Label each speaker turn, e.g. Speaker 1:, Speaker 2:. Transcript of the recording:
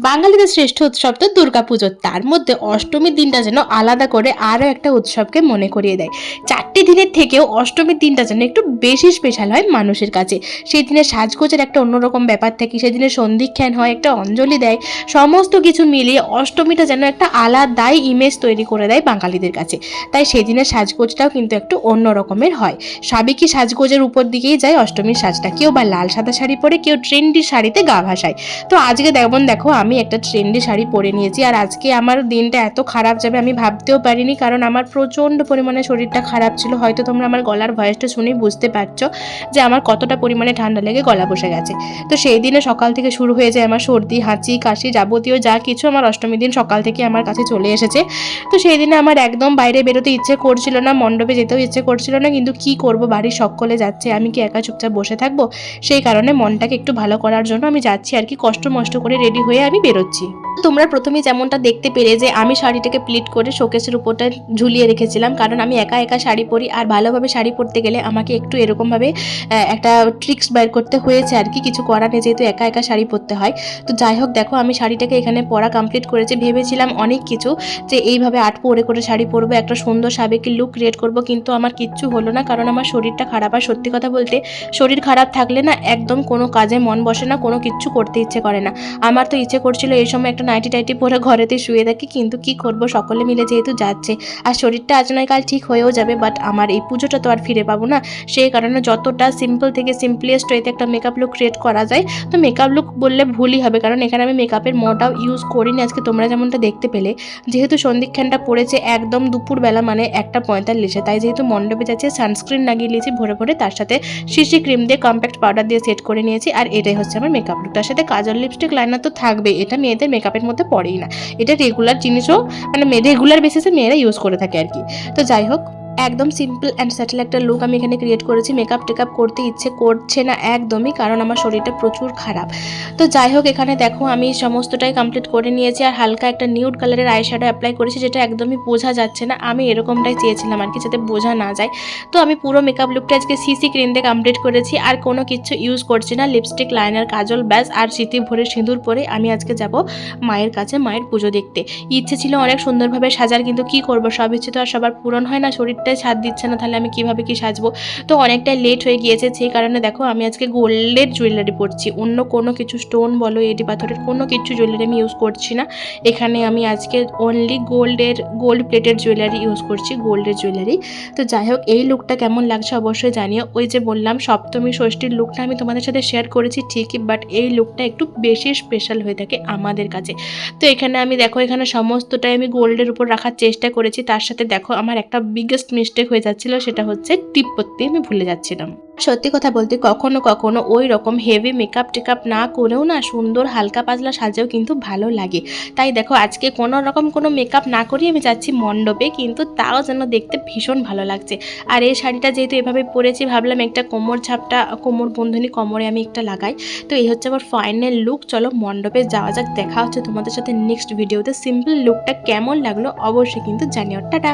Speaker 1: বাঙালিদের শ্রেষ্ঠ উৎসব তো দুর্গাপুজো, তার মধ্যে অষ্টমীর দিনটা যেন আলাদা করে আরও একটা উৎসবকে মনে করিয়ে দেয়। 4টে দিনের থেকেও অষ্টমীর দিনটা যেন একটু বেশি স্পেশাল হয় মানুষের কাছে। সেই দিনে সাজগোজের একটা অন্যরকম ব্যাপার থাকে, সেদিনে সন্ধিক্ষণ হয়, একটা অঞ্জলি দেয়, সমস্ত কিছু মিলিয়ে অষ্টমীটা যেন একটা আলাদাই ইমেজ তৈরি করে দেয় বাঙালিদের কাছে। তাই সেদিনের সাজগোজটাও কিন্তু একটু অন্য রকমের হয়। সাবেকি সাজগোজের উপর দিকেই যায় অষ্টমীর সাজটা, কেউ বা লাল সাদা শাড়ি পরে, কেউ ট্রেন্ডি শাড়িতে গা ভাসায়। তো আজকে দেখো আমি একটা ট্রেন্ডি শাড়ি পরে নিয়েছি, আর আজকে আমার দিনটা এত খারাপ যাবে আমি ভাবতেও পারিনি, কারণ আমার প্রচণ্ড পরিমাণে শরীরটা খারাপ ছিল। হয়তো তোমরা আমার গলার ভয়েসটা শুনেই বুঝতে পারছো যে আমার কতটা পরিমাণে ঠান্ডা লেগে গলা বসে গেছে। তো সেই দিনে সকাল থেকে শুরু হয়ে যায় আমার সর্দি, হাঁচি, কাশি, যাবতীয় যা কিছু আমার অষ্টমীর দিন সকাল থেকে আমার কাছে চলে এসেছে। তো সেই দিনে আমার একদম বাইরে বেরোতে ইচ্ছে করছিল না, মণ্ডপে যেতেও ইচ্ছে করছিল না, কিন্তু কি করব, বাড়ির সকলে যাচ্ছে, আমি কি একা চুপচাপ বসে থাকবো? সেই কারণে মনটাকে একটু ভালো করার জন্য আমি যাচ্ছি আর কি, কষ্ট মষ্ট করে রেডি হয়ে আমি বেরোচ্ছি। তোমরা প্রথমেই যেমনটা দেখতে পেলে যে আমি শাড়িটাকে প্লিট করে শোকেসের উপরটা ঝুলিয়ে রেখেছিলাম, কারণ আমি একা একা শাড়ি পরি, আর ভালোভাবে শাড়ি পরতে গেলে আমাকে একটু এরকমভাবে একটা ট্রিক্স বের করতে হয়েছে আর কি, কিছু করার নেই, যেহেতু একা একা শাড়ি পরতে হয়। তো যাই হোক, দেখো আমি শাড়িটাকে এখানে পরা কমপ্লিট করেছি। ভেবেছিলাম অনেক কিছু, যে এইভাবে আট পরে করে শাড়ি পরবো, একটা সুন্দর সাবেকি লুক ক্রিয়েট করব, কিন্তু আমার কিচ্ছু হলো না, কারণ আমার শরীরটা খারাপ। আর সত্যি কথা বলতে, শরীর খারাপ থাকলে না একদম কোনো কাজে মন বসে না, কোনো কিচ্ছু করতে ইচ্ছে করে না। আমার তো ইচ্ছে করছিল এই সময় একটা নাইটি টাইটি পরে ঘরেতে শুয়ে থাকি, কিন্তু কি করব, সকলে মিলে যেহেতু যাচ্ছে, আর শরীরটা আজ নয় কাল ঠিক হয়েও যাবে, বাট আমার এই পুজোটা তো আর ফিরে পাবো না। সেই কারণে যতটা সিম্পল থেকে সিম্পলেস্ট ওয়েতে একটা মেকআপ লুক ক্রিয়েট করা যায়, তো মেকআপ লুক বললে ভুলই হবে, কারণ এখানে আমি মেকআপের মোটাও ইউজ করিনি আজকে, তোমরা যেমনটা দেখতে পেলে। যেহেতু সন্ধিক্ষণটা পড়েছে একদম দুপুরবেলা, মানে 1:45, তাই যেহেতু মণ্ডপে যাচ্ছে সানস্ক্রিন লাগিয়ে নিয়েছি ভরে ভরে, তার সাথে সিসি ক্রিম দিয়ে কম্প্যাক্ট পাউডার দিয়ে সেট করে নিয়েছি, আর এটাই হচ্ছে আমার মেকআপ লুক। তার সাথে কাজল, লিপস্টিক, লাইনার তো থাকবে, এটা মেয়েদের মেকআপের মধ্যে পড়েই না, এটা রেগুলার জিনিসও, মানে রেগুলার বেসিসে মেয়েরা ইউজ করে থাকে আর কি। তো যাই হোক, একদম সিম্পল অ্যান্ড স্যাটেল একটা লুক আমি এখানে ক্রিয়েট করেছি। মেকআপ টেকআপ করতে ইচ্ছে করছে না একদমই, কারণ আমার শরীরটা প্রচুর খারাপ। তো যাই হোক, এখানে দেখো আমি সমস্তটাই কমপ্লিট করে নিয়েছি, আর হালকা একটা নিউড কালারের আই শ্যাডো অ্যাপ্লাই করেছি, যেটা একদমই বোঝা যাচ্ছে না, আমি এরকমটাই চেয়েছিলাম আর কি, যাতে বোঝা না যায়। তো আমি পুরো মেকআপ লুকটা আজকে সিসি ক্রিম দিয়ে কমপ্লিট করেছি, আর কোনো কিছু ইউজ করছি না, লিপস্টিক, লাইনার, কাজল, ব্যাস, আর সিঁথি ভরে সিঁদুর পরে আমি আজকে যাব মায়ের কাছে, মায়ের পুজো দেখতে। ইচ্ছে ছিল অনেক সুন্দরভাবে সাজার, কিন্তু কি করব, সব ইচ্ছে তো আর সবার পূরণ হয় না, শরীরটাই সাথ দিচ্ছে না, তাহলে আমি কিভাবে কি সাজবো। তো অনেকটাই লেট হয়ে গিয়েছে, সেই কারণে দেখো আমি আজকে গোল্ডের জুয়েলারি পরছি, অন্য কোনো কিছু স্টোন বলো, এডি পাথরের কোনো কিছু জুয়েলারি আমি ইউজ করছি না। এখানে আমি আজকে only gold plated jewellery use করছি, গোল্ডের জুয়েলারি। তো যাই হোক, এই লুকটা কেমন লাগছে অবশ্যই জানিও। ওই যে বললাম সপ্তমী ষষ্ঠীর লুকটা আমি তোমাদের সাথে শেয়ার করেছি ঠিকই, বাট এই লুকটা একটু বেশি স্পেশাল হয়ে থাকে আমাদের কাছে। তো এখানে আমি দেখো, এখানে সমস্তটাই আমি গোল্ডের উপর রাখার চেষ্টা করেছি, তার সাথে দেখো আমার একটা বিগেস্ট মিস্টেক হয়ে যাচ্ছিল, সেটা হচ্ছে টিপ পরতে আমি ভুলে যাচ্ছিলাম। সত্যি কথা বলতে কখনো কখনো ওই রকম হেভি মেকআপ টেকআপ না করেও না, সুন্দর হালকা পাতলা সাজেও কিন্তু ভালো লাগে। তাই দেখো আজকে কোনো রকম কোনো মেকআপ না করেই আমি যাচ্ছি মণ্ডপে, কিন্তু তাও যেন দেখতে ভীষণ ভালো লাগছে। আর এই শাড়িটা যেহেতু এভাবে পরেছি, ভাবলাম একটা কোমর ঝাপটা, কোমর বন্ধনী কোমরে আমি একটা লাগাই। তো এই হচ্ছে আমার ফাইনাল লুক। চলো মণ্ডপে যাওয়া যাক, দেখা হচ্ছে তোমাদের সাথে নেক্সট ভিডিওতে। সিম্পল লুকটা কেমন লাগলো অবশ্যই কিন্তু জানিও। টাটা।